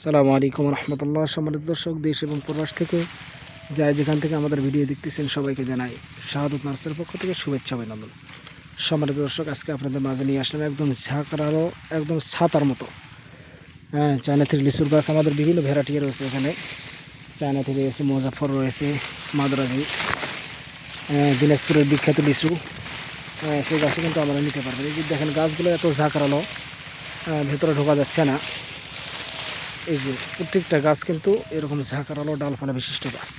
আসসালামু আলাইকুম রহমতুল্লাহ। সম্মানিত দর্শক, দেশ এবং প্রবাস থেকে যাই যেখান থেকে আমাদের ভিডিও দেখতেছেন সবাইকে জানাই শাহাদত নার্সের পক্ষ থেকে শুভেচ্ছা অভিনন্দন। সম্মানিত দর্শক, আজকে আপনাদের মাঝে নিয়ে আসলাম একদম ঝাঁকড়ারও একদম ছাতার মতো চায়না থ্রি লিচুর গাছ। আমাদের বিভিন্ন ভ্যারাইটি রয়েছে এখানে। চায়না থ্রি রয়েছে, মুজাফর রয়েছে, মাদ্রাজি, দিনাজপুরের বিখ্যাত লিচু। সেই গাছে কিন্তু আমরা নিতে পারবেন। এই যে দেখেন গাছগুলো এত ঝাঁকড়ালো, ভেতরে ঢোকা যাচ্ছে না। এই যে প্রত্যেকটা গাছ কিন্তু এরকম ঝাঁকারালো ডালপালা বিশিষ্ট গাছ।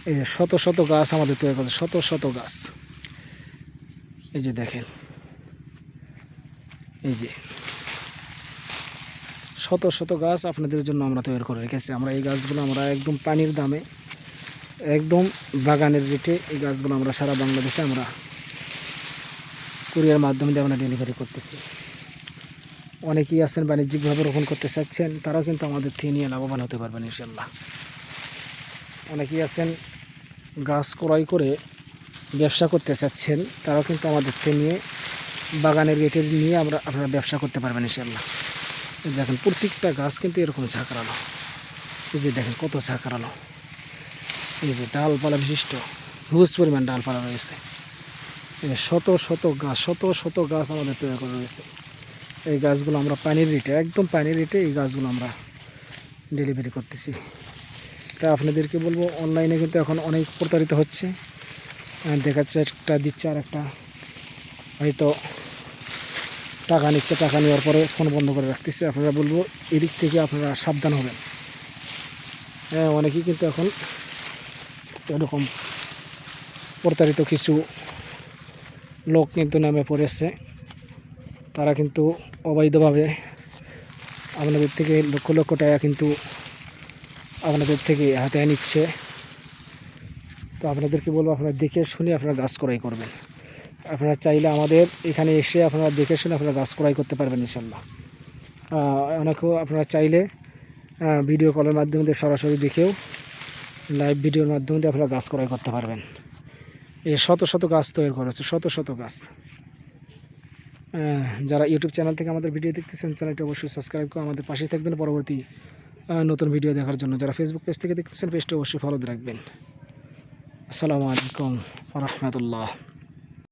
এই যে শত শত গাছ আমাদের তৈরি করছে, শত শত গাছ। এই যে দেখেন, এই যে শত শত গাছ আপনাদের জন্য আমরা তৈরি করে রেখেছি। আমরা এই গাছগুলো আমরা একদম পানির দামে, একদম বাগানের রেটে এই গাছগুলো আমরা সারা বাংলাদেশে আমরা কুরিয়ার মাধ্যমে দিয়ে আমরা ডেলিভারি করতেছি। অনেকেই আছেন বাণিজ্যিকভাবে রোপণ করতে চাচ্ছেন, তারাও কিন্তু আমাদের থেকে নিয়ে লাভবান হতে পারবেন ইনশাল্লাহ। অনেকেই আছেন গাছ ক্রয় করে ব্যবসা করতে চাচ্ছেন, তারাও কিন্তু আমাদের থেকে নিয়ে বাগানের রেটে নিয়ে আপনারা ব্যবসা করতে পারবেন ইনশাল্লাহ। দেখেন প্রত্যেকটা গাছ কিন্তু এরকম ঝাঁকড়ানো। এই যে দেখেন কত ঝাঁকড়ানো। এই যে ডালপালা বিশিষ্ট হিউজ পরিমাণ ডালপালা রয়েছে। এই যে শত শত গাছ, শত শত গাছ আমাদের তৈরি করা রয়েছে। এই গাছগুলো আমরা পানির রেটে, একদম পানির রেটে এই গাছগুলো আমরা ডেলিভারি করতেছি। তা আপনাদেরকে বলবো, অনলাইনে কিন্তু এখন অনেক প্রতারিত হচ্ছে। দেখাচ্ছে একটা দিচ্ছে, আর একটা হয়তো টাকা নিচ্ছে, টাকা নেওয়ার পরে ফোন বন্ধ করে রাখতেছে। আপনারা বলবো এদিক থেকে আপনারা সাবধান হবেন। অনেকেই কিন্তু এখন এরকম প্রতারিত কিছু লোক কিন্তু নামে পড়েছে। তারা কিন্তু অবৈধভাবে আপনাদের থেকে লক্ষ লক্ষ টাকা কিন্তু আপনাদের থেকে হাতে নিচ্ছে। তো আপনাদেরকে বলবো, আপনারা দেখে শুনে আপনারা গাছ ক্রয় করবেন। আপনারা চাইলে আমাদের এখানে এসে আপনারা দেখে শুনে আপনারা গাছ ক্রয় করতে পারবেন ইনশাল্লাহ। অনেকেও আপনারা চাইলে ভিডিও কলের মাধ্যমে দিয়ে সরাসরি দেখেও লাইভ ভিডিওর মাধ্যমে দিয়ে আপনারা গাছ ক্রয় করতে পারবেন। এই শত শত গাছ তৈরি করেছে, শত শত গাছ। যারা ইউটিউব চ্যানেল থেকে আমাদের ভিডিও দেখতেছেন, চ্যানেলটি অবশ্যই সাবস্ক্রাইব করে আমাদের পাশেই থাকবেন পরবর্তী নতুন ভিডিও দেখার জন্য। যারা ফেসবুক পেজ থেকে দেখতেছেন, পেজটি অবশ্যই ফলো রাখবেন। আসসালামু আলাইকুম ওয়া রাহমাতুল্লাহ।